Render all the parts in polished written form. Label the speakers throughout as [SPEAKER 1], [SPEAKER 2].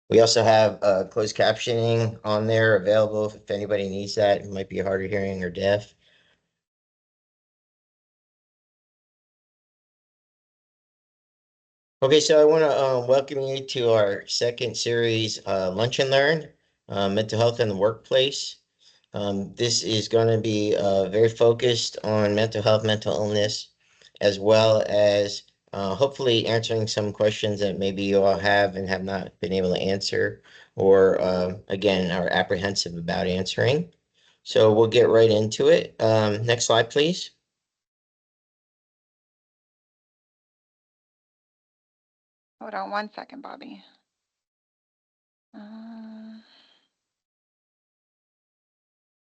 [SPEAKER 1] We also have closed captioning on there available if anybody needs that. It might be hard of hearing or deaf. Okay, so I want to welcome you to our second series, Lunch and Learn, Mental Health in the Workplace. This is going to be very focused on mental health, mental illness, as well as hopefully answering some questions that maybe you all have and have not been able to answer, or again, are apprehensive about answering. So we'll get right into it. Next slide, please.
[SPEAKER 2] Hold on 1 second, Bobby. Uh,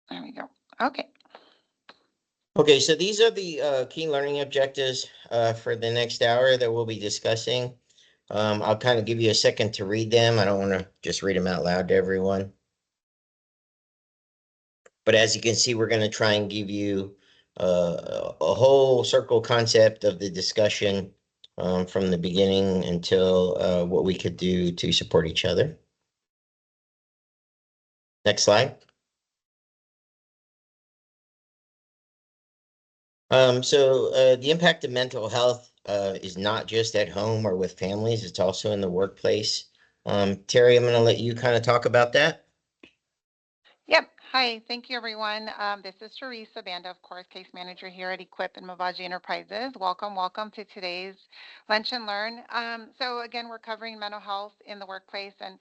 [SPEAKER 2] there we go. Okay.
[SPEAKER 1] Okay, so these are the key learning objectives for the next hour that we'll be discussing. I'll kind of give you a second to read them. I don't want to just read them out loud to everyone. But as you can see, we're going to try and give you a whole circle concept of the discussion from the beginning until what we could do to support each other. Next slide. The impact of mental health is not just at home or with families, it's also in the workplace. Terry, I'm going to let you kind of talk about that.
[SPEAKER 2] Yep. Hi. Thank you, everyone. This is Teresa Banda, of course, case manager here at Equip and Mavaji Enterprises. Welcome to today's Lunch and Learn. So again, we're covering mental health in the workplace, and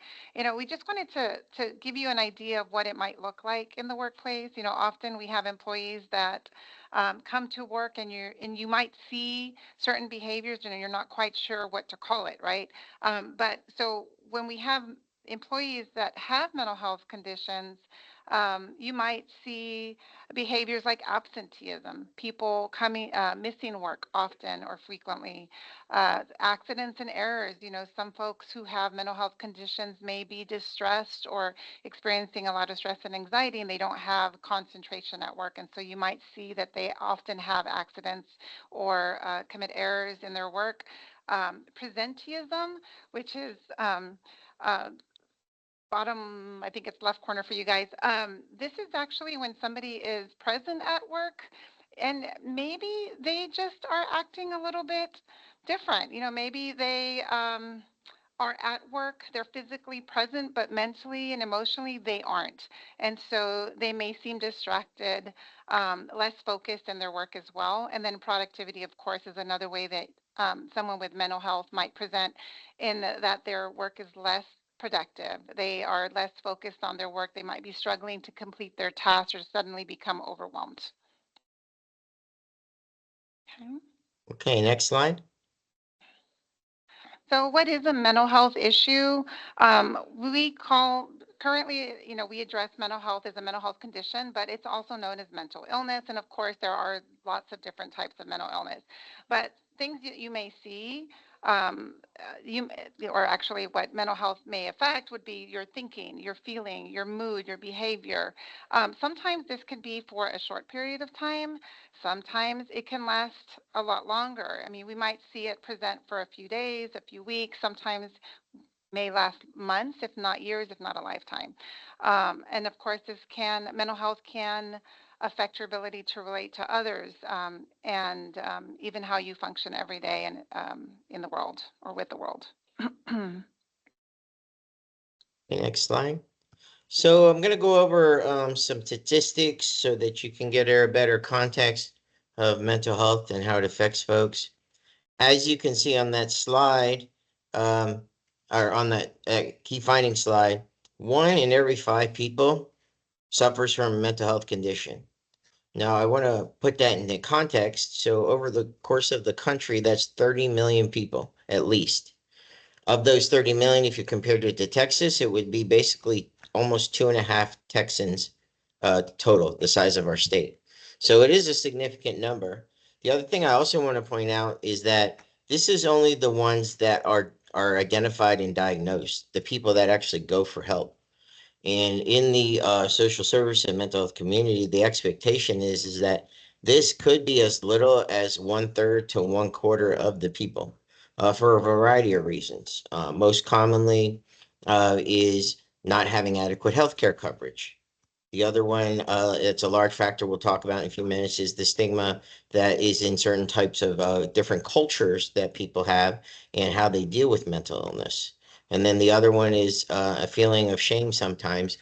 [SPEAKER 2] we just wanted to give you an idea of what it might look like in the workplace. Often we have employees that come to work, and you might see certain behaviors, and you're not quite sure what to call it, right? But so when we have employees that have mental health conditions, you might see behaviors like absenteeism, people missing work often or frequently, accidents and errors. Some folks who have mental health conditions may be distressed or experiencing a lot of stress and anxiety, and they don't have concentration at work. And so you might see that they often have accidents or commit errors in their work. Presenteeism, which is bottom, I think it's left corner for you guys. This is actually when somebody is present at work and maybe they just are acting a little bit different. Maybe they are at work, they're physically present, but mentally and emotionally they aren't. And so they may seem distracted, less focused in their work as well. And then productivity, of course, is another way that someone with mental health might present in that their work is less productive. They are less focused on their work. They might be struggling to complete their tasks or suddenly become overwhelmed. Okay.
[SPEAKER 1] Okay, next slide.
[SPEAKER 2] So what is a mental health issue? We call currently, we address mental health as a mental health condition, but it's also known as mental illness. And of course, there are lots of different types of mental illness. But things that you may see, you or actually what mental health may affect would be your thinking, your feeling, your mood, your behavior. Sometimes this can be for a short period of time. Sometimes it can last a lot longer. I mean, we might see it present for a few days, a few weeks, sometimes may last months, if not years, if not a lifetime. And of course, mental health can affect your ability to relate to others, and even how you function every day and in the world or with the world.
[SPEAKER 1] Okay, next slide. So I'm going to go over some statistics so that you can get a better context of mental health and how it affects folks. As you can see on that slide, or on that key finding slide, 1 in every 5 people suffers from a mental health condition. Now, I want to put that into context. So over the course of the country, that's 30 million people at least. Of those 30 million, if you compared it to Texas, it would be basically almost 2.5 Texans total, the size of our state. So it is a significant number. The other thing I also want to point out is that this is only the ones that are identified and diagnosed, the people that actually go for help. And in the social service and mental health community, the expectation is that this could be as little as 1/3 to 1/4 of the people for a variety of reasons. Most commonly, is not having adequate healthcare coverage. The other one, it's a large factor we'll talk about in a few minutes, is the stigma that is in certain types of different cultures that people have and how they deal with mental illness. And then the other one is a feeling of shame sometimes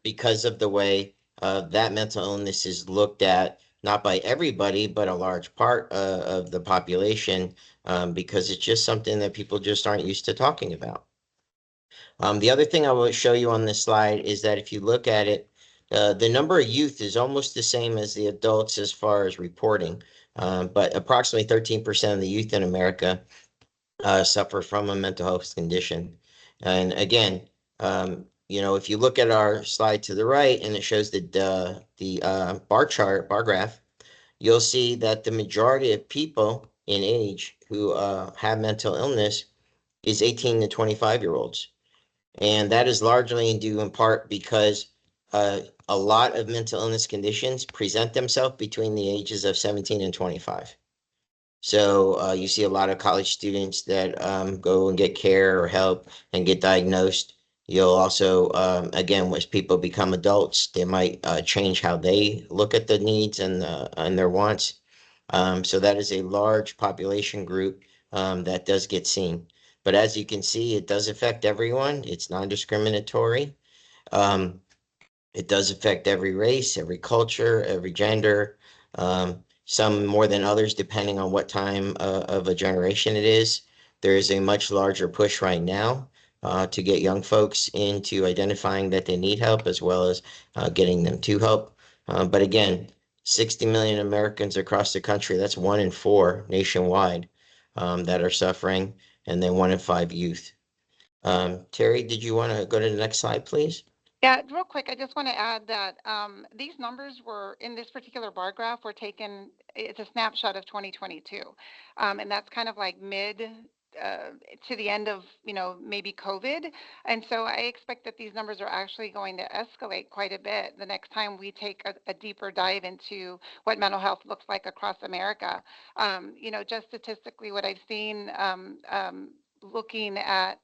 [SPEAKER 1] because of the way that mental illness is looked at, not by everybody, but a large part of the population, because it's just something that people just aren't used to talking about. The other thing I will show you on this slide is that if you look at it, the number of youth is almost the same as the adults as far as reporting, but approximately 13% of the youth in America suffer from a mental health condition. And again, if you look at our slide to the right and it shows the bar chart, bar graph, you'll see that the majority of people in age who have mental illness is 18 to 25-year-olds. And that is largely due in part because a lot of mental illness conditions present themselves between the ages of 17 and 25. So you see a lot of college students that go and get care or help and get diagnosed. You'll also, again, as people become adults, they might change how they look at the needs and their wants. So that is a large population group that does get seen. But as you can see, it does affect everyone. It's non-discriminatory. Um, it does affect every race, every culture, every gender, some more than others, depending on what time of a generation it is. There is a much larger push right now to get young folks into identifying that they need help as well as getting them to help. But again, 60 million Americans across the country, that's 1 in 4 nationwide that are suffering, and then 1 in 5 youth. Terry, did you want to go to the next slide, please?
[SPEAKER 2] Yeah, real quick, I just want to add that these numbers were in this particular bar graph were taken, it's a snapshot of 2022. And that's kind of like mid uh, to the end of, maybe COVID. And so I expect that these numbers are actually going to escalate quite a bit the next time we take a deeper dive into what mental health looks like across America. Just statistically, what I've seen. Looking at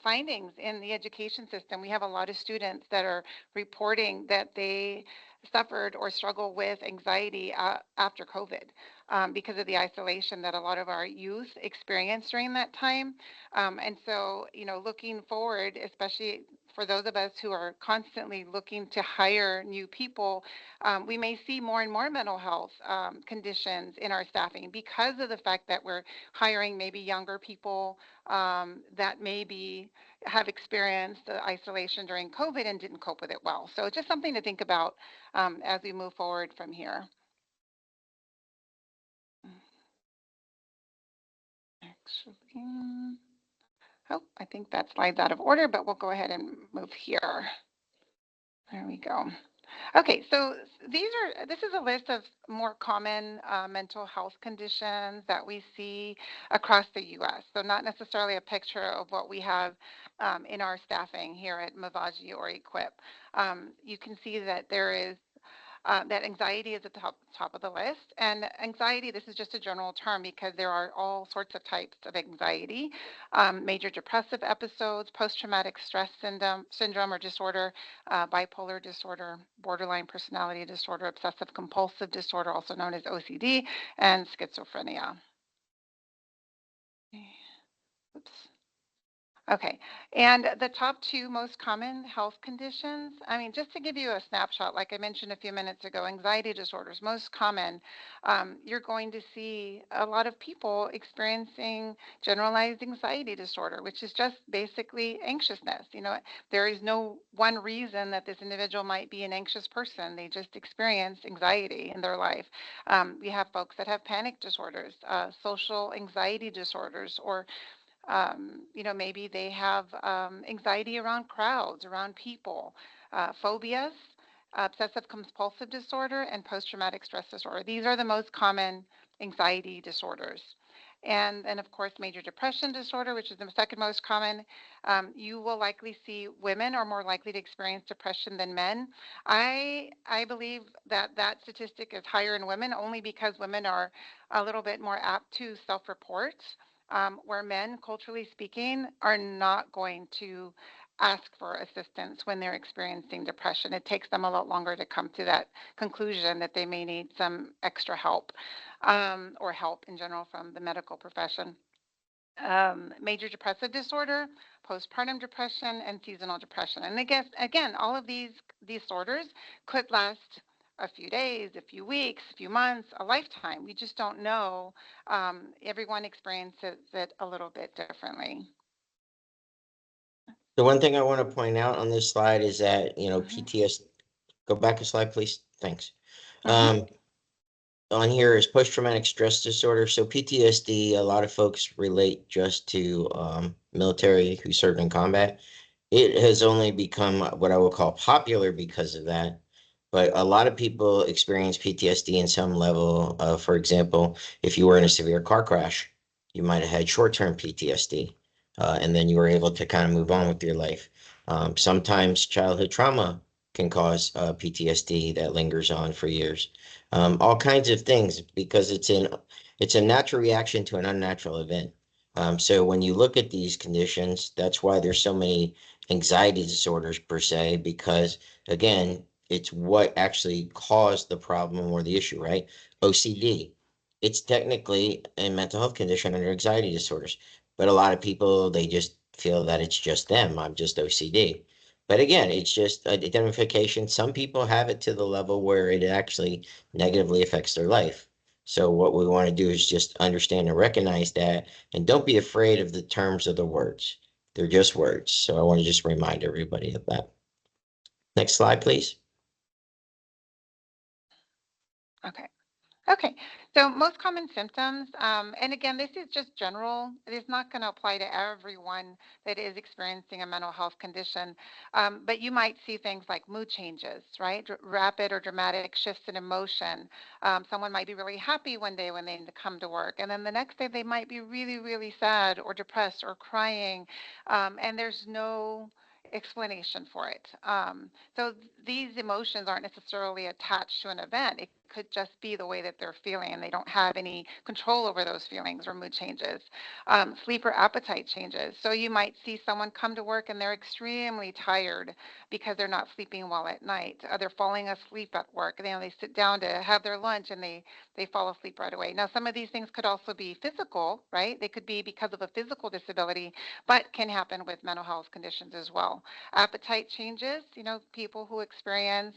[SPEAKER 2] findings in the education system, we have a lot of students that are reporting that they suffered or struggle with anxiety after COVID because of the isolation that a lot of our youth experienced during that time. And so, looking forward, especially for those of us who are constantly looking to hire new people, we may see more and more mental health conditions in our staffing because of the fact that we're hiring maybe younger people that maybe have experienced the isolation during COVID and didn't cope with it well. So it's just something to think about as we move forward from here. Actually, oh, I think that slide's out of order, but we'll go ahead and move here. There we go. Okay, so this is a list of more common mental health conditions that we see across the U.S. So not necessarily a picture of what we have in our staffing here at Mavaji or Equip. You can see that there is that anxiety is at the top of the list. And anxiety, this is just a general term because there are all sorts of types of anxiety, major depressive episodes, post-traumatic stress syndrome or disorder, bipolar disorder, borderline personality disorder, obsessive compulsive disorder, also known as OCD, and schizophrenia. Oops. Okay. And the top two most common health conditions, I mean, just to give you a snapshot, like I mentioned a few minutes ago, anxiety disorders, most common, you're going to see a lot of people experiencing generalized anxiety disorder, which is just basically anxiousness. There is no one reason that this individual might be an anxious person. They just experience anxiety in their life. We have folks that have panic disorders, social anxiety disorders, or maybe they have anxiety around crowds, around people, phobias, obsessive compulsive disorder, and post-traumatic stress disorder. These are the most common anxiety disorders. And then, of course, major depression disorder, which is the second most common. You will likely see women are more likely to experience depression than men. I believe that that statistic is higher in women only because women are a little bit more apt to self-report where men, culturally speaking, are not going to ask for assistance when they're experiencing depression. It takes them a lot longer to come to that conclusion that they may need some extra help, or help in general from the medical profession. Major depressive disorder, postpartum depression, and seasonal depression. And I guess again, all of these disorders could last a few days, a few weeks, a few months, a lifetime. We just don't know. Everyone experiences it a little bit differently.
[SPEAKER 1] The one thing I want to point out on this slide is that,
[SPEAKER 2] Hmm.
[SPEAKER 1] PTS, go back a slide, please. Thanks.
[SPEAKER 2] Hmm.
[SPEAKER 1] Um, on here is post-traumatic stress disorder. So PTSD, a lot of folks relate just to military who served in combat. It has only become what I will call popular because of that. But a lot of people experience PTSD in some level. For example, if you were in a severe car crash, you might have had short-term PTSD, and then you were able to kind of move on with your life. Sometimes childhood trauma can cause PTSD that lingers on for years. All kinds of things because it's a natural reaction to an unnatural event. So when you look at these conditions, that's why there's so many anxiety disorders per se, because again, it's what actually caused the problem or the issue, right? OCD. It's technically a mental health condition under anxiety disorders, but a lot of people they just feel that it's just them. I'm just OCD. But again, it's just identification. Some people have it to the level where it actually negatively affects their life. So what we want to do is just understand and recognize that, and don't be afraid of the terms of the words. They're just words. So I want to just remind everybody of that. Next slide, please.
[SPEAKER 2] Okay. Okay, so most common symptoms, and again, this is just general. It is not going to apply to everyone that is experiencing a mental health condition, but you might see things like mood changes, right? Rapid or dramatic shifts in emotion. Someone might be really happy one day when they come to work, and then the next day they might be really, really sad or depressed or crying, and there's no explanation for it. So these emotions aren't necessarily attached to an event. It could just be the way that they're feeling, and they don't have any control over those feelings or mood changes. Sleep or appetite changes. So you might see someone come to work and they're extremely tired because they're not sleeping well at night. They're falling asleep at work. They sit down to have their lunch and they fall asleep right away. Now, some of these things could also be physical, right? They could be because of a physical disability, but can happen with mental health conditions as well. Appetite changes, people who experience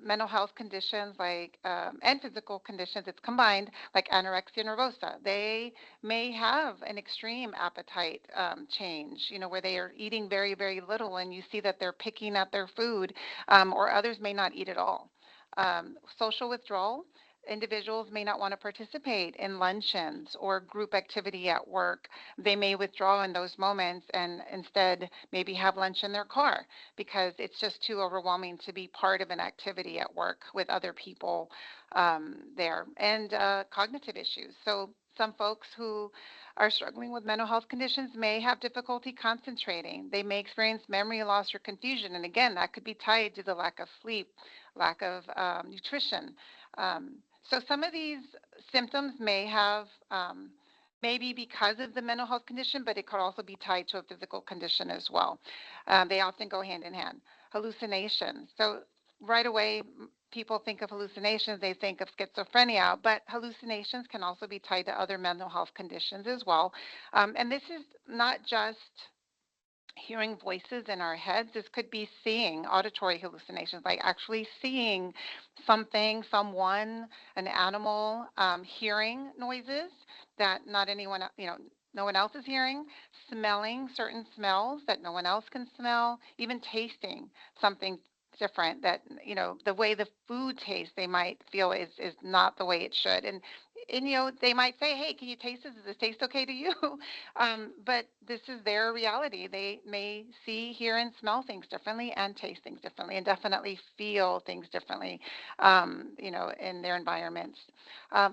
[SPEAKER 2] mental health conditions like and physical conditions, it's combined, like anorexia nervosa. They may have an extreme appetite change, where they are eating very, very little and you see that they're picking at their food, or others may not eat at all. Social withdrawal. Individuals may not want to participate in luncheons or group activity at work. They may withdraw in those moments and instead maybe have lunch in their car because it's just too overwhelming to be part of an activity at work with other people there. And cognitive issues. So some folks who are struggling with mental health conditions may have difficulty concentrating. They may experience memory loss or confusion. And again, that could be tied to the lack of sleep, lack of nutrition. So some of these symptoms may have maybe because of the mental health condition, but it could also be tied to a physical condition as well. They often go hand in hand. Hallucinations. So right away, people think of hallucinations, they think of schizophrenia, but hallucinations can also be tied to other mental health conditions as well. And this is not just hearing voices in our heads. This could be seeing auditory hallucinations, like actually seeing something, someone, an animal, hearing noises that not anyone, no one else is hearing, smelling certain smells that no one else can smell, even tasting something different that the way the food tastes they might feel is not the way it should. And they might say, hey, can you taste this? Does this taste okay to you? But this is their reality. They may see, hear, and smell things differently and taste things differently and definitely feel things differently, in their environments.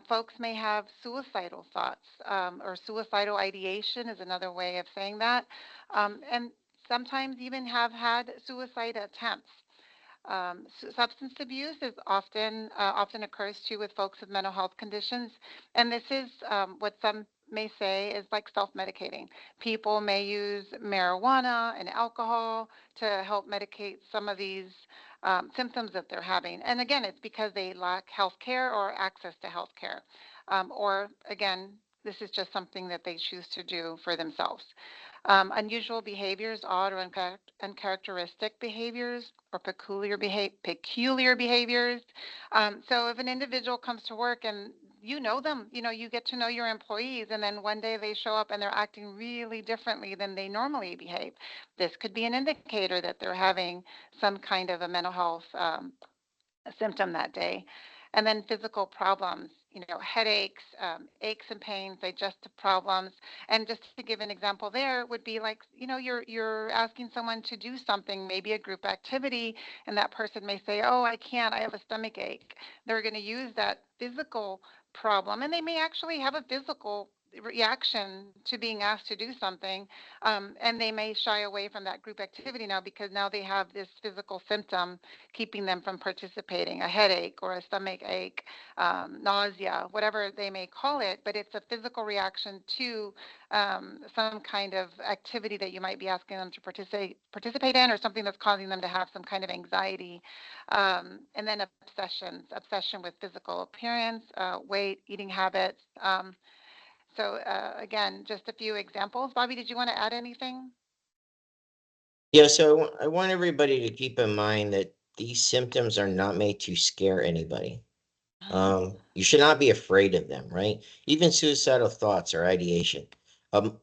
[SPEAKER 2] Folks may have suicidal thoughts, or suicidal ideation is another way of saying that. And sometimes even have had suicide attempts. Substance abuse is often occurs too with folks with mental health conditions, and this is what some may say is like self-medicating. People may use marijuana and alcohol to help medicate some of these symptoms that they're having. And again, it's because they lack health care or access to health care. Or again, this is just something that they choose to do for themselves. Unusual behaviors, odd or uncharacteristic behaviors, or peculiar behaviors. So if an individual comes to work and you know them, you get to know your employees, and then one day they show up and they're acting really differently than they normally behave. This could be an indicator that they're having some kind of a mental health a symptom that day. And then physical problems, headaches, aches and pains, digestive problems. And just to give an example there would be like, you're asking someone to do something, maybe a group activity, and that person may say, "Oh, I can't, I have a stomach ache." They're going to use that physical problem, and they may actually have a physical reaction to being asked to do something, and they may shy away from that group activity now because now they have this physical symptom keeping them from participating, a headache or a stomach ache, nausea, whatever they may call it, but it's a physical reaction to some kind of activity that you might be asking them to participate in, or something that's causing them to have some kind of anxiety. And then obsession with physical appearance, weight, eating habits. So again, just a few examples. Bobby, did you want to add anything?
[SPEAKER 1] Yeah, so I want everybody to keep in mind that these symptoms are not made to scare anybody. You should not be afraid of them, right? Even suicidal thoughts or ideation.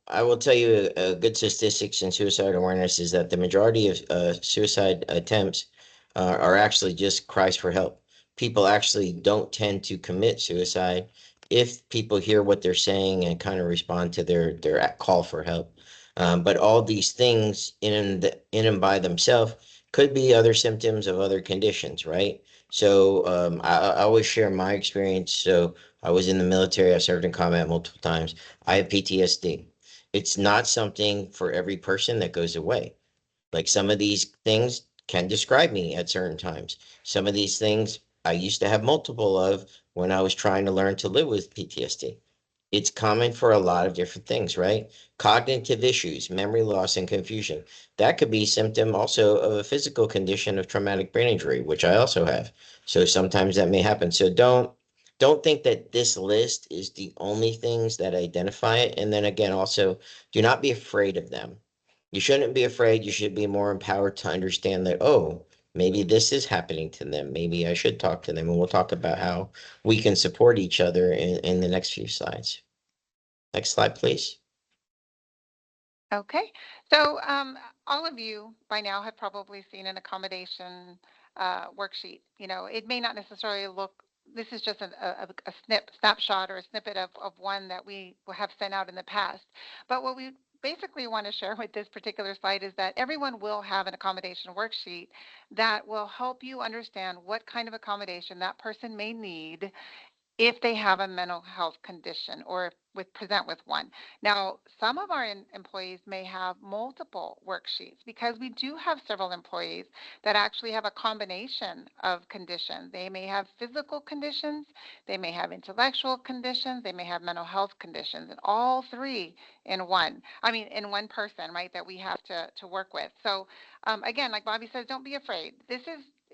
[SPEAKER 1] I will tell you a good statistics in suicide awareness is that the majority of suicide attempts are actually just cries for help. People actually don't tend to commit suicide if people hear what they're saying and kind of respond to their call for help. But all these things in and by themselves could be other symptoms of other conditions, right? So I always share my experience. So I was in the military. I served in combat multiple times. I have PTSD. It's not something for every person that goes away. Like some of these things can describe me at certain times. Some of these things I used to have multiple of when I was trying to learn to live with PTSD. It's common for a lot of different things, right? Cognitive issues, memory loss, and confusion. That could be symptom also of a physical condition of traumatic brain injury, which I also have. So sometimes that may happen. So don't think that this list is the only things that identify it. And then again, also do not be afraid of them. You shouldn't be afraid. You should be more empowered to understand that, oh, maybe this is happening to them. Maybe I should talk to them. And we'll talk about how we can support each other in the next few slides. Next slide, please.
[SPEAKER 2] Okay, so all of you by now have probably seen an accommodation worksheet. It may not necessarily look, this is just a snapshot or a snippet of one that we have sent out in the past. But what we basically want to share with this particular slide is that everyone will have an accommodation worksheet that will help you understand what kind of accommodation that person may need if they have a mental health condition or present with one. Now, some of our employees may have multiple worksheets because we do have several employees that actually have a combination of conditions. They may have physical conditions, they may have intellectual conditions, they may have mental health conditions, and all three in one. I mean, in one person, right, that we have to work with. So again, like Bobby says, don't be afraid.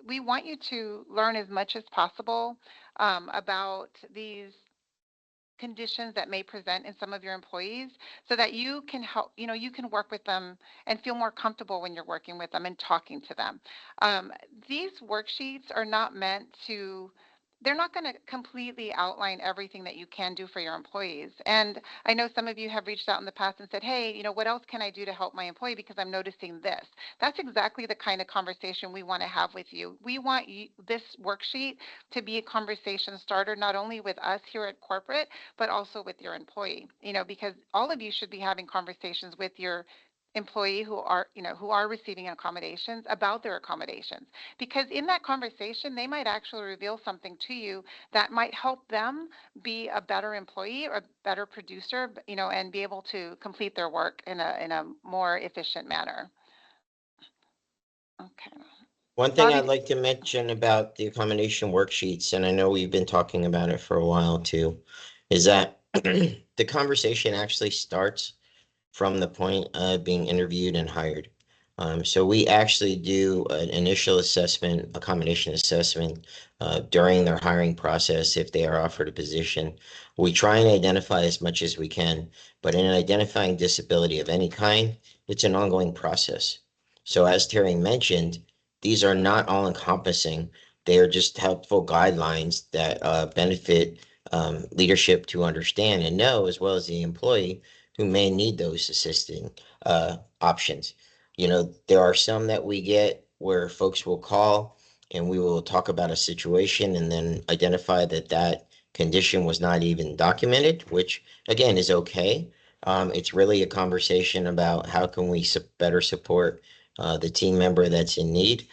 [SPEAKER 2] We want you to learn as much as possible about these conditions that may present in some of your employees so that you can help, you can work with them and feel more comfortable when you're working with them and talking to them. Um, these worksheets are not meant to, they're not going to completely outline everything that you can do for your employees. And I know some of you have reached out in the past and said, hey, what else can I do to help my employee because I'm noticing this. That's exactly the kind of conversation we want to have with you. We want this worksheet to be a conversation starter, not only with us here at corporate, but also with your employee, because all of you should be having conversations with your employee who are receiving accommodations about their accommodations, because in that conversation they might actually reveal something to you that might help them be a better employee or a better producer, and be able to complete their work in a more efficient manner. Okay.
[SPEAKER 1] One thing
[SPEAKER 2] Bobby.
[SPEAKER 1] I'd like to mention about the accommodation worksheets, and I know we've been talking about it for a while too, is that the conversation actually starts from the point of being interviewed and hired. So we actually do an initial assessment, a combination assessment during their hiring process if they are offered a position. We try and identify as much as we can, but in identifying disability of any kind, it's an ongoing process. So as Terry mentioned, these are not all encompassing. They are just helpful guidelines that benefit leadership to understand and know, as well as the employee who may need those assisting options. You know, there are some that we get where folks will call and we will talk about a situation and then identify that that condition was not even documented, which again is okay. It's really a conversation about how can we better support the team member that's in need,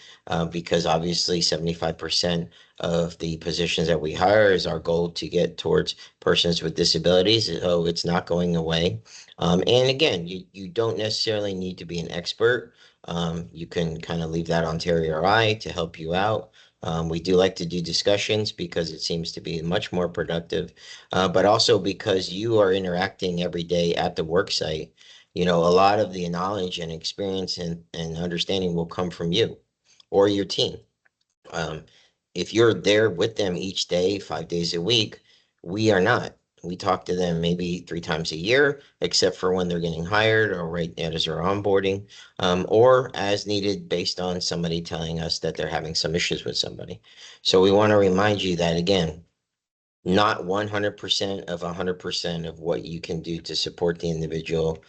[SPEAKER 1] because obviously 75% of the positions that we hire is our goal to get towards persons with disabilities. So it's not going away. And again, you don't necessarily need to be an expert. You can kind of leave that on Terry or I to help you out. We do like to do discussions because it seems to be much more productive, but also because you are interacting every day at the work site. You know, a lot of the knowledge and experience and understanding will come from you or your team. Um, if you're there with them each day, 5 days a week, we are not. We talk to them maybe 3 times a year, except for when they're getting hired or right as they're onboarding, or as needed based on somebody telling us that they're having some issues with somebody. So we want to remind you that again, not 100% of 100% of what you can do to support the individual,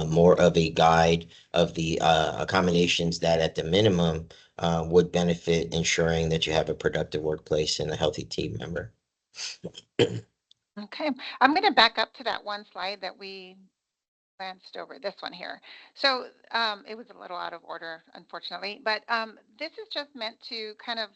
[SPEAKER 1] more of a guide of the accommodations that at the minimum would benefit ensuring that you have a productive workplace and a healthy team member.
[SPEAKER 2] Okay, I'm going to back up to that one slide that we glanced over, this one here. So it was a little out of order, unfortunately, but this is just meant to kind of,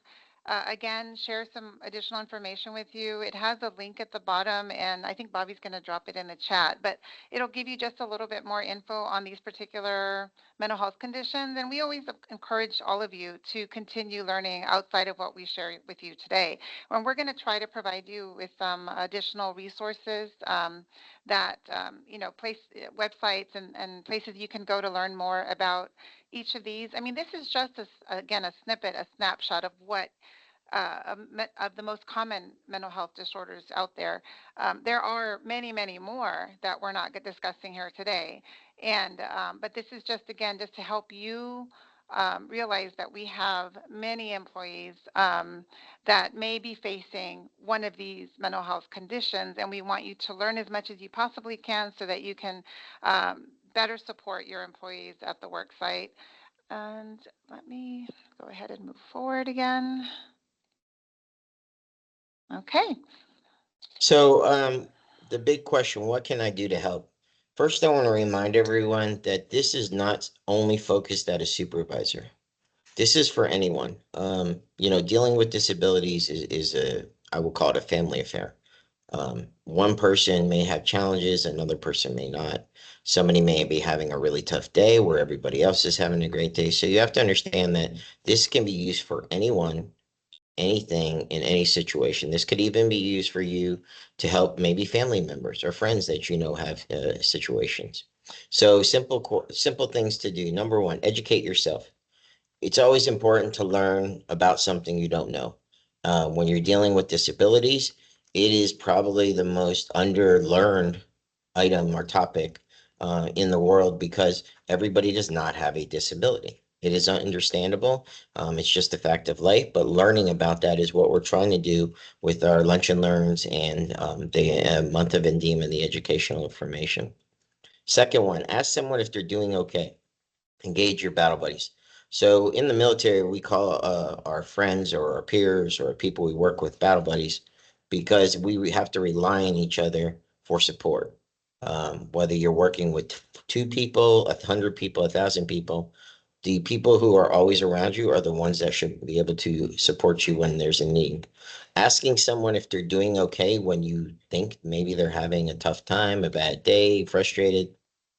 [SPEAKER 2] again, share some additional information with you. It has a link at the bottom, and I think Bobby's going to drop it in the chat, but it'll give you just a little bit more info on these particular mental health conditions. And we always encourage all of you to continue learning outside of what we share with you today. And we're going to try to provide you with some additional resources. That place websites and places you can go to learn more about each of these. I mean, this is just again a snippet, a snapshot of what of the most common mental health disorders out there. There are many, many more that we're not discussing here today, and but this is just again just to help you realize that we have many employees that may be facing one of these mental health conditions, and we want you to learn as much as you possibly can so that you can better support your employees at the work site. And let me go ahead and move forward again. Okay.
[SPEAKER 1] So, the big question, what can I do to help? First, I want to remind everyone that this is not only focused at a supervisor. This is for anyone. You know, dealing with disabilities is a, I will call it a family affair. One person may have challenges, another person may not. Somebody may be having a really tough day where everybody else is having a great day. So you have to understand that this can be used for anyone, anything, in any situation. This could even be used for you to help maybe family members or friends that you know have situations. So simple things to do. Number one, educate yourself. It's always important to learn about something you don't know. When you're dealing with disabilities, it is probably the most underlearned item or topic in the world because everybody does not have a disability. It is understandable. It's just a fact of life, but learning about that is what we're trying to do with our lunch and learns and the month of Endema, the educational information. Second one, ask someone if they're doing okay. Engage your battle buddies. So in the military, we call our friends or our peers or people we work with battle buddies because we have to rely on each other for support. Whether you're working with two people, 100 people, 1,000 people, the people who are always around you are the ones that should be able to support you when there's a need. Asking someone if they're doing okay when you think maybe they're having a tough time, a bad day, frustrated,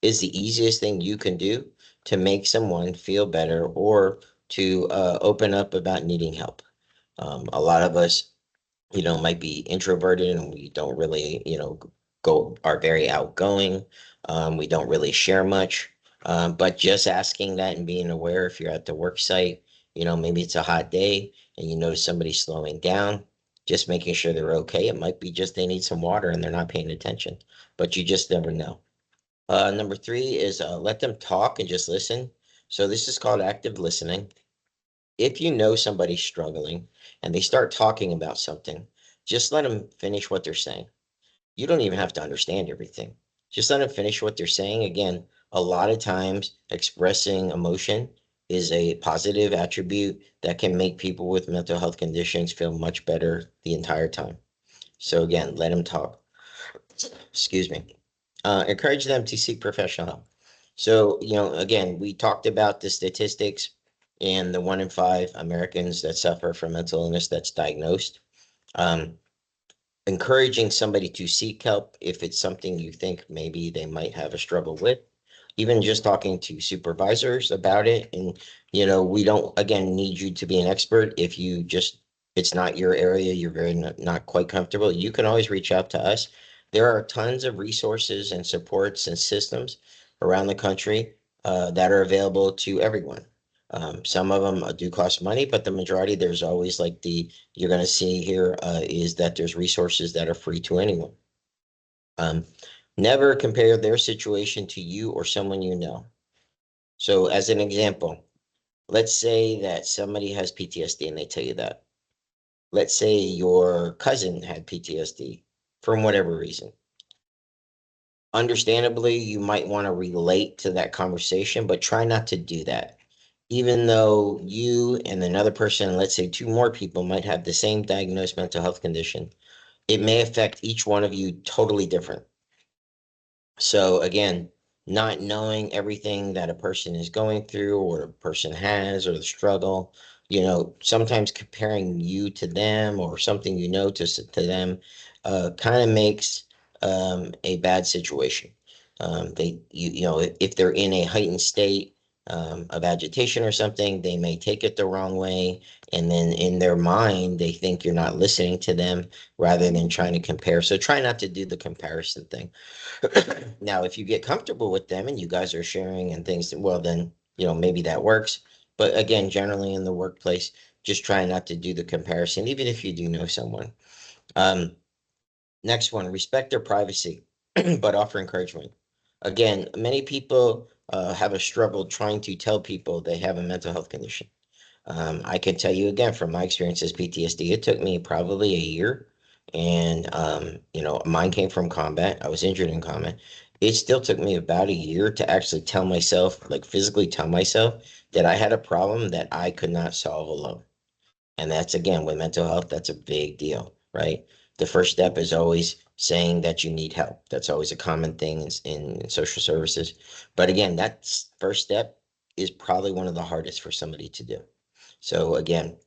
[SPEAKER 1] is the easiest thing you can do to make someone feel better or to open up about needing help. A lot of us, you know, might be introverted and we don't really, you know, go are very outgoing. We don't really share much. But just asking that and being aware if you're at the work site, maybe it's a hot day and you notice somebody slowing down, just making sure they're okay. It might be just they need some water and they're not paying attention, but you just never know. Number three is let them talk and just listen. So this is called active listening. If you know somebody's struggling and they start talking about something, just let them finish what they're saying. You don't even have to understand everything. Just let them finish what they're saying. Again, a lot of times expressing emotion is a positive attribute that can make people with mental health conditions feel much better the entire time. So again, let them talk. Excuse me. Encourage them to seek professional help. So, again, we talked about the statistics and the 1 in 5 Americans that suffer from mental illness that's diagnosed. Um, Encouraging somebody to seek help if it's something you think maybe they might have a struggle with, even just talking to supervisors about it. And we don't, again, need you to be an expert. If you just it's not your area, you're very not quite comfortable, you can always reach out to us. There are tons of resources and supports and systems around the country that are available to everyone. Some of them do cost money, but the majority, there's always like you're going to see here is that there's resources that are free to anyone. Um, Never compare their situation to you or someone you know. So, as an example, let's say that somebody has PTSD and they tell you that. Let's say your cousin had PTSD from whatever reason. Understandably, you might want to relate to that conversation, but try not to do that. Even though you and another person, let's say two more people, might have the same diagnosed mental health condition, it may affect each one of you totally different. So again, not knowing everything that a person is going through or a person has or the struggle, sometimes comparing you to them or something to them kind of makes a bad situation. If they're in a heightened state of agitation or something, they may take it the wrong way, and then in their mind, they think you're not listening to them rather than trying to compare. So try not to do the comparison thing. Now, if you get comfortable with them and you guys are sharing and things, well, then, maybe that works. But again, generally in the workplace, just try not to do the comparison, even if you do know someone. Um, Next one, respect their privacy, but offer encouragement. Again, many people have a struggle trying to tell people they have a mental health condition. I can tell you again from my experience as PTSD, it took me probably a year. And, mine came from combat. I was injured in combat. It still took me about a year to actually tell myself, like physically tell myself, that I had a problem that I could not solve alone. And that's again with mental health, that's a big deal, right? The first step is always saying that you need help. That's always a common thing in social services. But again, that first step is probably one of the hardest for somebody to do. So again,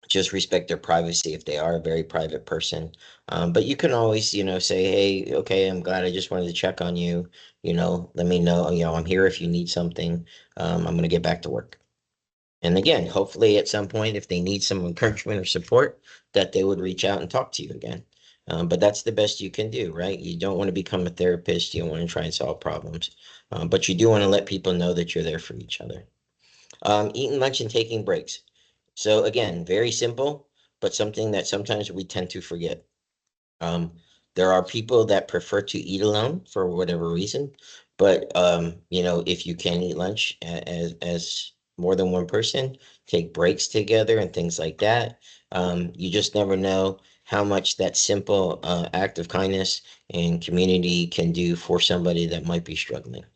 [SPEAKER 1] just respect their privacy if they are a very private person. But you can always, say, hey, okay, I'm glad, I just wanted to check on you. Let me know, I'm here if you need something. I'm going to get back to work. And again, hopefully at some point, if they need some encouragement or support, that they would reach out and talk to you again. But that's the best you can do, right? You don't want to become a therapist. You don't want to try and solve problems. But you do want to let people know that you're there for each other. Eating lunch and taking breaks. So again, very simple, but something that sometimes we tend to forget. Um, there are people that prefer to eat alone for whatever reason, but if you can eat lunch as more than one person, take breaks together and things like that. You just never know how much that simple act of kindness and community can do for somebody that might be struggling.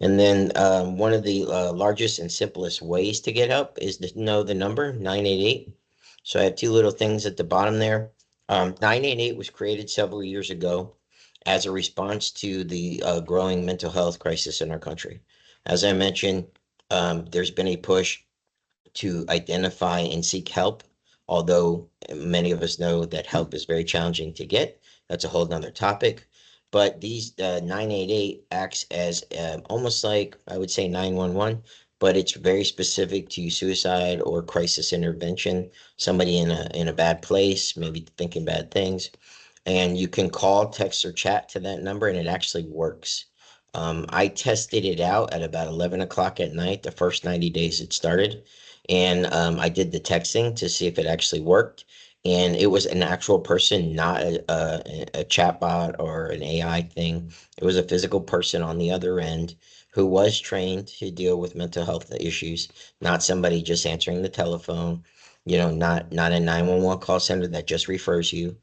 [SPEAKER 1] And then one of the largest and simplest ways to get help is to know the number 988. So I have two little things at the bottom there. 988 was created several years ago as a response to the growing mental health crisis in our country. As I mentioned, there's been a push to identify and seek help, although many of us know that help is very challenging to get. That's a whole nother topic. But these 988 acts as almost like I would say 911, but it's very specific to suicide or crisis intervention, somebody in a bad place, maybe thinking bad things. and you can call, text, or chat to that number, and it actually works. I tested it out at about 11 o'clock at night, the first 90 days it started, and I did the texting to see if it actually worked. And it was an actual person, not a chatbot or an AI thing. It was a physical person on the other end who was trained to deal with mental health issues, not somebody just answering the telephone, not a 911 call center that just refers you.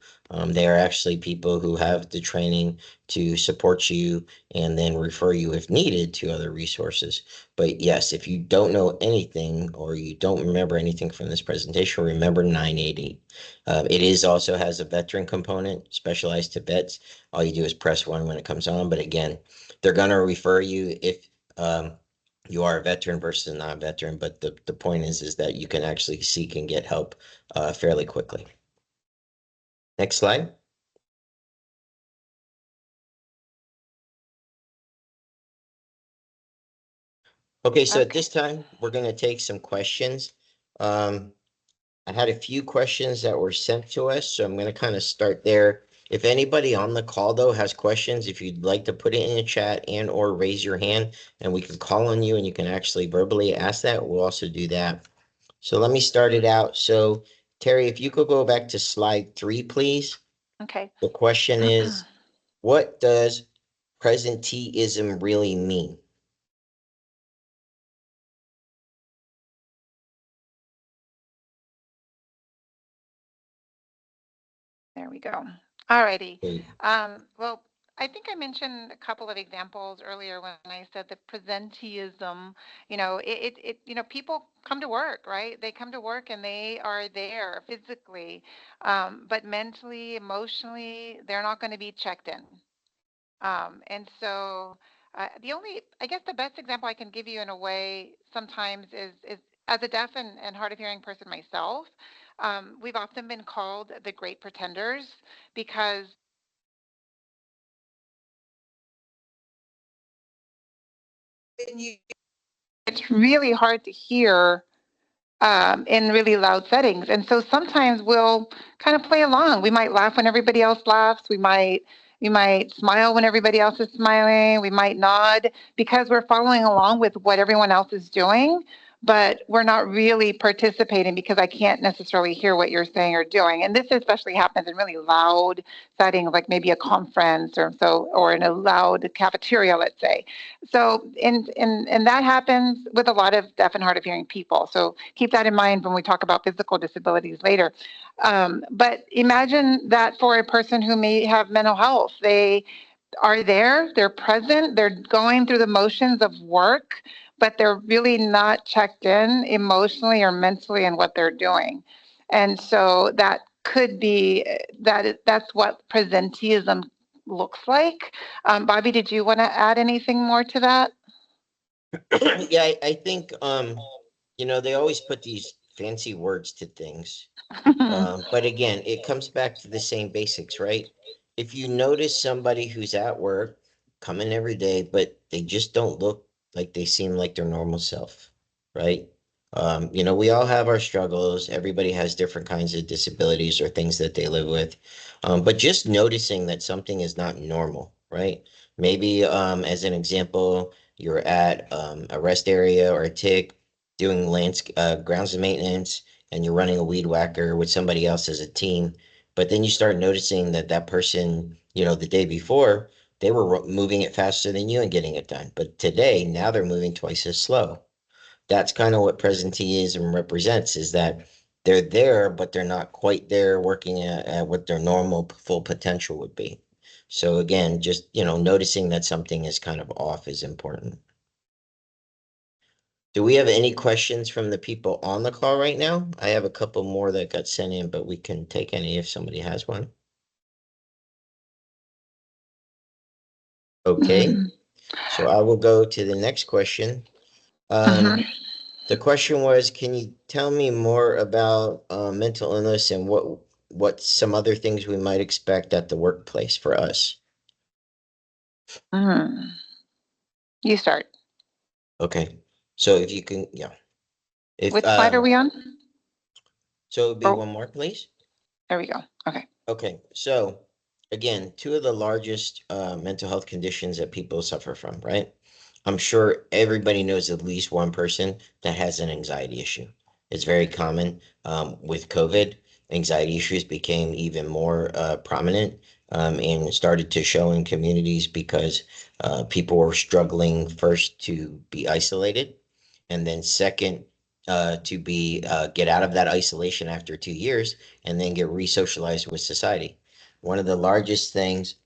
[SPEAKER 1] They are actually people who have the training to support you and then refer you if needed to other resources. But yes, if you don't know anything or you don't remember anything from this presentation, remember 980. It is also has a veteran component specialized to vets. All you do is press one when it comes on. But again, they're going to refer you if you are a veteran versus a non-veteran. But the point is that you can actually seek and get help fairly quickly. Next slide. Okay, so at
[SPEAKER 2] Okay.
[SPEAKER 1] this time, we're going to take some questions. Um, I had a few questions that were sent to us, so I'm going to kind of start there. If anybody on the call, though, has questions, if you'd like to put it in the chat and or raise your hand, and we can call on you and you can actually verbally ask that, we'll also do that. So let me start it out. So, Terry, if you could go back to slide 3, please.
[SPEAKER 2] Okay.
[SPEAKER 1] The question is, what does presenteeism really mean?
[SPEAKER 2] There we go. All righty.
[SPEAKER 1] Okay.
[SPEAKER 2] Well, I think I mentioned a couple of examples earlier when I said that presenteeism, people come to work, right? They come to work and they are there physically, but mentally, emotionally, they're not going to be checked in. And so I guess the best example I can give you in a way sometimes is as a deaf and hard of hearing person myself, we've often been called the great pretenders because it's really hard to hear in really loud settings. And so sometimes we'll kind of play along. We might laugh when everybody else laughs. We might smile when everybody else is smiling. We might nod because we're following along with what everyone else is doing, but we're not really participating because I can't necessarily hear what you're saying or doing. And this especially happens in really loud settings, like maybe a conference or in a loud cafeteria, let's say. So, and that happens with a lot of deaf and hard of hearing people. So keep that in mind when we talk about physical disabilities later. But imagine that for a person who may have mental health, they are there, they're present, they're going through the motions of work, but they're really not checked in emotionally or mentally in what they're doing. And so that could be that's what presenteeism looks like. Bobby, did you want to add anything more to that?
[SPEAKER 1] Yeah, I think they always put these fancy words to things. But again, it comes back to the same basics, right? If you notice somebody who's at work, coming every day, but they just don't look like they seem like their normal self, right? We all have our struggles. Everybody has different kinds of disabilities or things that they live with. But just noticing that something is not normal, right? Maybe, as an example, you're at a rest area or a TIC doing grounds maintenance, and you're running a weed whacker with somebody else as a team. But then you start noticing that that person, the day before, they were moving it faster than you and getting it done. But today, now they're moving twice as slow. That's kind of what presenteeism represents, is that they're there, but they're not quite there working at what their normal full potential would be. So again, just, noticing that something is kind of off is important. Do we have any questions from the people on the call right now? I have a couple more that got sent in, but we can take any if somebody has one. Okay,
[SPEAKER 2] Mhm.
[SPEAKER 1] so I will go to the next question.
[SPEAKER 2] Mhm.
[SPEAKER 1] The question was, can you tell me more about mental illness and what some other things we might expect at the workplace for us?
[SPEAKER 2] Mhm. You start.
[SPEAKER 1] Okay, so if you can, yeah, if
[SPEAKER 2] Which slide are we on?
[SPEAKER 1] so, it would be
[SPEAKER 2] Oh,
[SPEAKER 1] one more, please.
[SPEAKER 2] there we go. Okay.
[SPEAKER 1] Okay, so again, two of the largest mental health conditions that people suffer from, right? I'm sure everybody knows at least one person that has an anxiety issue. It's very common with COVID. Anxiety issues became even more prominent and started to show in communities because people were struggling first to be isolated, and then second to be get out of that isolation after 2 years, and then get re-socialized with society. One of the largest things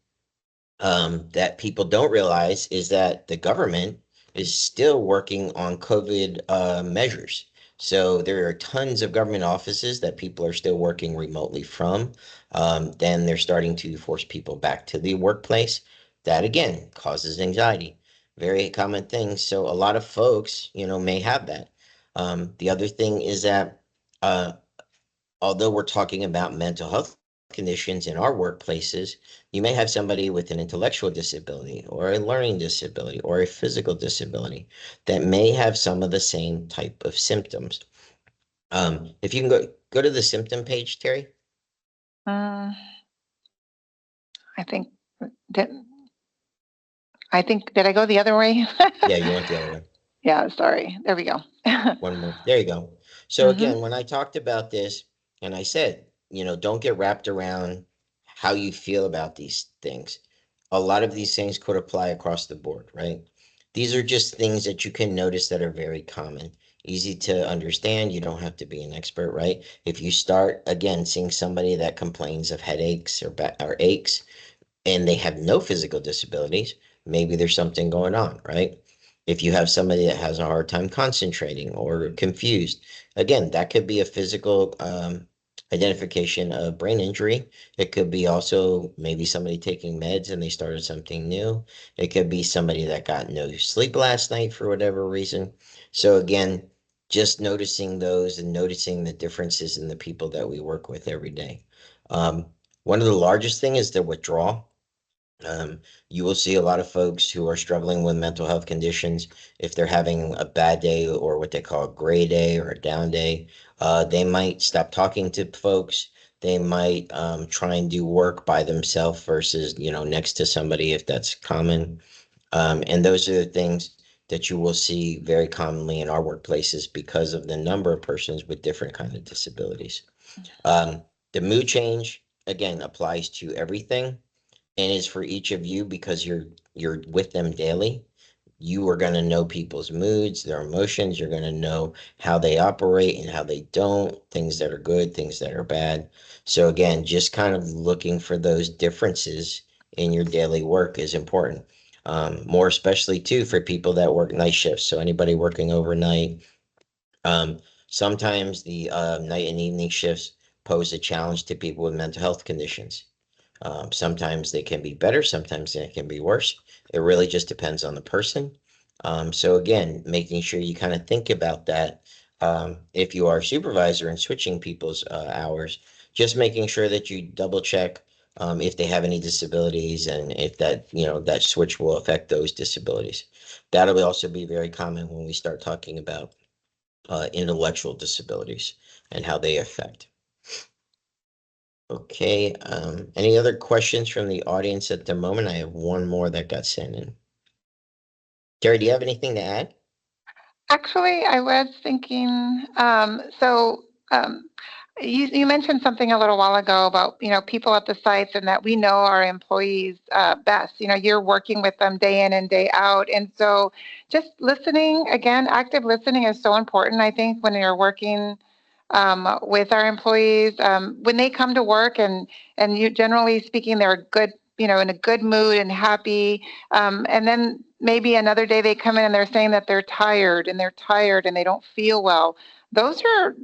[SPEAKER 1] that people don't realize is that the government is still working on COVID measures. So there are tons of government offices that people are still working remotely from. Then they're starting to force people back to the workplace. That again causes anxiety. Very common thing. So a lot of folks, may have that. The other thing is that uh, although we're talking about mental health conditions in our workplaces, you may have somebody with an intellectual disability or a learning disability or a physical disability that may have some of the same type of symptoms. If you can go to the symptom page, Terry.
[SPEAKER 2] Mm, I think did did I go the other way?
[SPEAKER 1] Yeah, you went the other way.
[SPEAKER 2] Yeah, sorry. There we go.
[SPEAKER 1] One more. There you go. So
[SPEAKER 2] Hmm.
[SPEAKER 1] again, when I talked about this and I said, don't get wrapped around how you feel about these things. A lot of these things could apply across the board, right? These are just things that you can notice that are very common, easy to understand. You don't have to be an expert, right? If you start again seeing somebody that complains of headaches or aches, and they have no physical disabilities, maybe there's something going on, right? If you have somebody that has a hard time concentrating or confused, again, that could be a physical identification of brain injury. It could be also maybe somebody taking meds and they started something new. It could be somebody that got no sleep last night for whatever reason. So, again, just noticing those and noticing the differences in the people that we work with every day. Um, One of the largest thing is the withdrawal. You will see a lot of folks who are struggling with mental health conditions. If they're having a bad day or what they call a gray day or a down day, they might stop talking to folks. They might try and do work by themselves versus, next to somebody if that's common. And those are the things that you will see very commonly in our workplaces because of the number of persons with different kind of disabilities. Um, the mood change, again, applies to everything and is for each of you because you're with them daily. You are going to know people's moods, their emotions. You're going to know how they operate and how they don't, things that are good, things that are bad. So again, just kind of looking for those differences in your daily work is important. More especially too for people that work night shifts. So anybody working overnight, um, sometimes the night and evening shifts pose a challenge to people with mental health conditions. Sometimes they can be better, sometimes they can be worse. It really just depends on the person. So again, making sure you kind of think about that. If you are a supervisor and switching people's hours, just making sure that you double check if they have any disabilities and if that switch will affect those disabilities. That'll also be very common when we start talking about intellectual disabilities and how they affect. Okay, any other questions from the audience at the moment? I have one more that got sent in. Terry, do you have anything to add?
[SPEAKER 2] Actually, I was thinking, you mentioned something a little while ago about, people at the sites and that we know our employees best. You're working with them day in and day out. And so just listening, again, active listening is so important, I think, when you're working with our employees. When they come to work and you generally speaking, they're good, in a good mood and happy. And then maybe another day they come in and they're saying that they're tired and they don't feel well. Those are,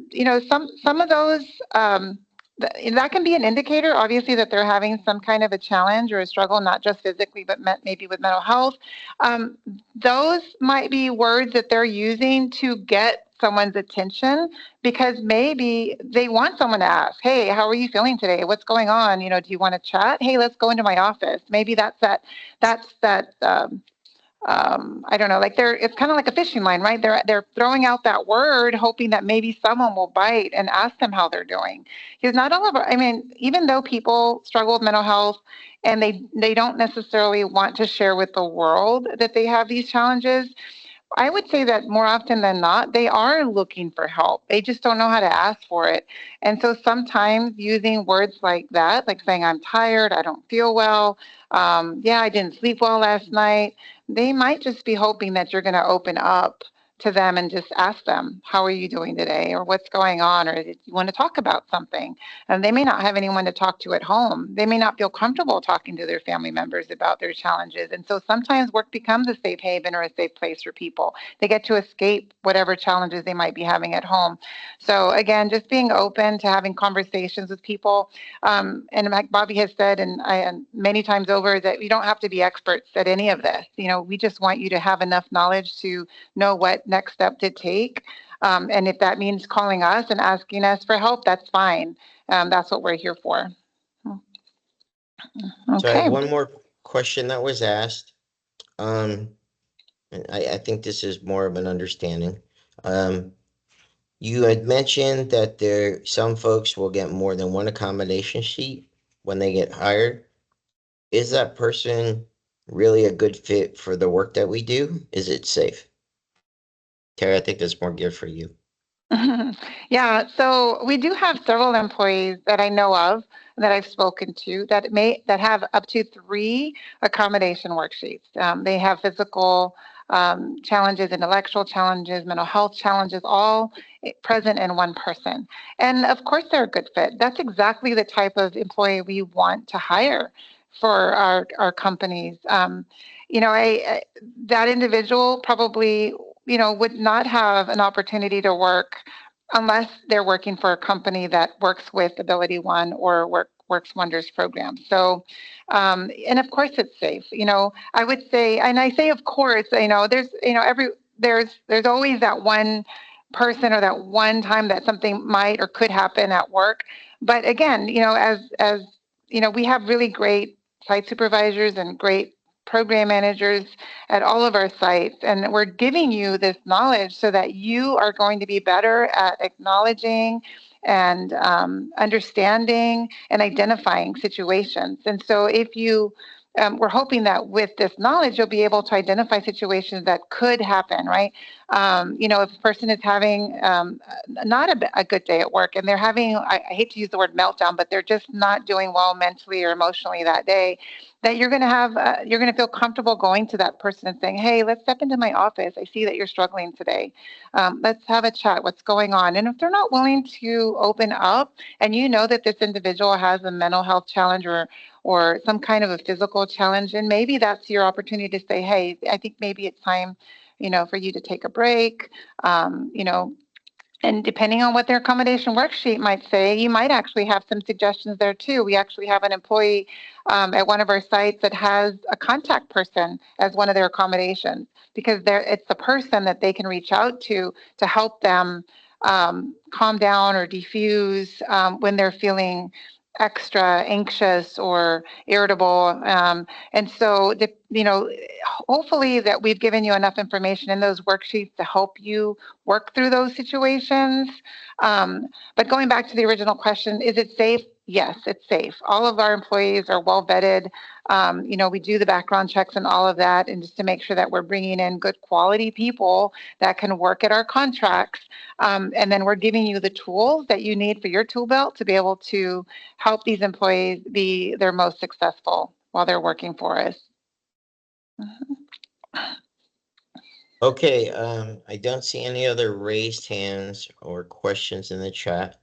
[SPEAKER 2] some of those, that can be an indicator, obviously, that they're having some kind of a challenge or a struggle, not just physically, but maybe with mental health. Um, those might be words that they're using to get someone's attention because maybe they want someone to ask, hey, how are you feeling today? What's going on? Do you want to chat? Hey, let's go into my office. Maybe that's that I don't know, like it's kind of like a fishing line, right? They're throwing out that word, hoping that maybe someone will bite and ask them how they're doing. Because not all of our, I mean, even though people struggle with mental health and they don't necessarily want to share with the world that they have these challenges, I would say that more often than not, they are looking for help. They just don't know how to ask for it. And so sometimes using words like that, like saying, I'm tired, I don't feel well, yeah, I didn't sleep well last night, they might just be hoping that you're going to open up to them and just ask them, how are you doing today? Or what's going on? Or if you want to talk about something. And they may not have anyone to talk to at home. They may not feel comfortable talking to their family members about their challenges. And so sometimes work becomes a safe haven or a safe place for people. They get to escape whatever challenges they might be having at home. So again, just being open to having conversations with people. And like Bobby has said, and many times over, that we don't have to be experts at any of this. You know, we just want you to have enough knowledge to know what next step to take. And if that means calling us and asking us for help, that's fine. That's what we're here for.
[SPEAKER 1] So I have
[SPEAKER 2] Okay.
[SPEAKER 1] one more question that was asked. Um, and I think this is more of an understanding. Um, you had mentioned that some folks will get more than one accommodation sheet when they get hired. Is that person really a good fit for the work that we do? Is it safe? Terry, I think that's more geared for you.
[SPEAKER 2] Yeah, so we do have several employees that I know of that I've spoken to that have up to three accommodation worksheets. They have physical challenges, intellectual challenges, mental health challenges, all present in one person. And of course, they're a good fit. That's exactly the type of employee we want to hire for our companies. That individual probably would not have an opportunity to work unless they're working for a company that works with Ability One or Works Wonders program. So, and of course it's safe. I would say, and I say, of course, there's always that one person or that one time that something might or could happen at work. But again, we have really great site supervisors and great program managers at all of our sites. And we're giving you this knowledge so that you are going to be better at acknowledging and understanding and identifying situations. And so we're hoping that with this knowledge, you'll be able to identify situations that could happen, right? If a person is having not a good day at work and they're having, I hate to use the word meltdown, but they're just not doing well mentally or emotionally that day, that you're going to feel comfortable going to that person and saying, hey, let's step into my office. I see that you're struggling today. Let's have a chat. What's going on? And if they're not willing to open up and you know that this individual has a mental health challenge or some kind of a physical challenge, and maybe that's your opportunity to say, hey, I think maybe it's time, for you to take a break. Um, you know, and depending on what their accommodation worksheet might say, you might actually have some suggestions there too. We actually have an employee at one of our sites that has a contact person as one of their accommodations because it's the person that they can reach out to help them calm down or diffuse when they're feeling extra anxious or irritable. And so, hopefully that we've given you enough information in those worksheets to help you work through those situations. Um, but going back to the original question, is it safe? Yes, it's safe. All of our employees are well vetted. We do the background checks and all of that, and just to make sure that we're bringing in good quality people that can work at our contracts. And then we're giving you the tools that you need for your tool belt to be able to help these employees be their most successful while they're working for us.
[SPEAKER 1] Okay, I don't see any other raised hands or questions in the chat.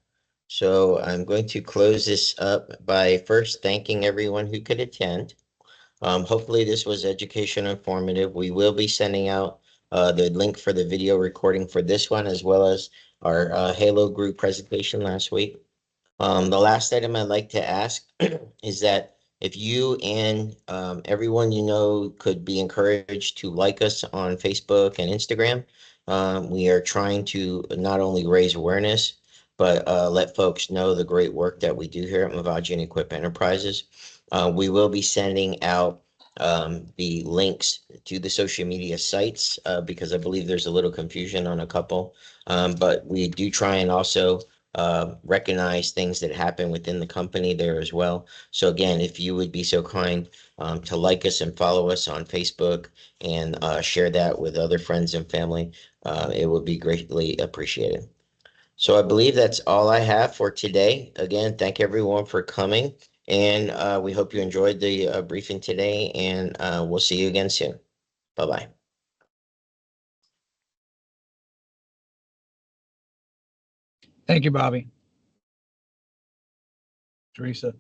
[SPEAKER 1] So I'm going to close this up by first thanking everyone who could attend. Hopefully this was educational informative. We will be sending out the link for the video recording for this one, as well as our Halo group presentation last week. The last item I'd like to ask is that if you and everyone you know could be encouraged to like us on Facebook and Instagram. We are trying to not only raise awareness, but let folks know the great work that we do here at Mavaji and Equip Enterprises. We will be sending out the links to the social media sites because I believe there's a little confusion on a couple. But we do try and also recognize things that happen within the company there as well. So again, if you would be so kind to like us and follow us on Facebook and share that with other friends and family, it would be greatly appreciated. So I believe that's all I have for today. Again, thank everyone for coming, and we hope you enjoyed the briefing today, and we'll see you again soon. Bye-bye.
[SPEAKER 3] Thank you, Bobby. Teresa.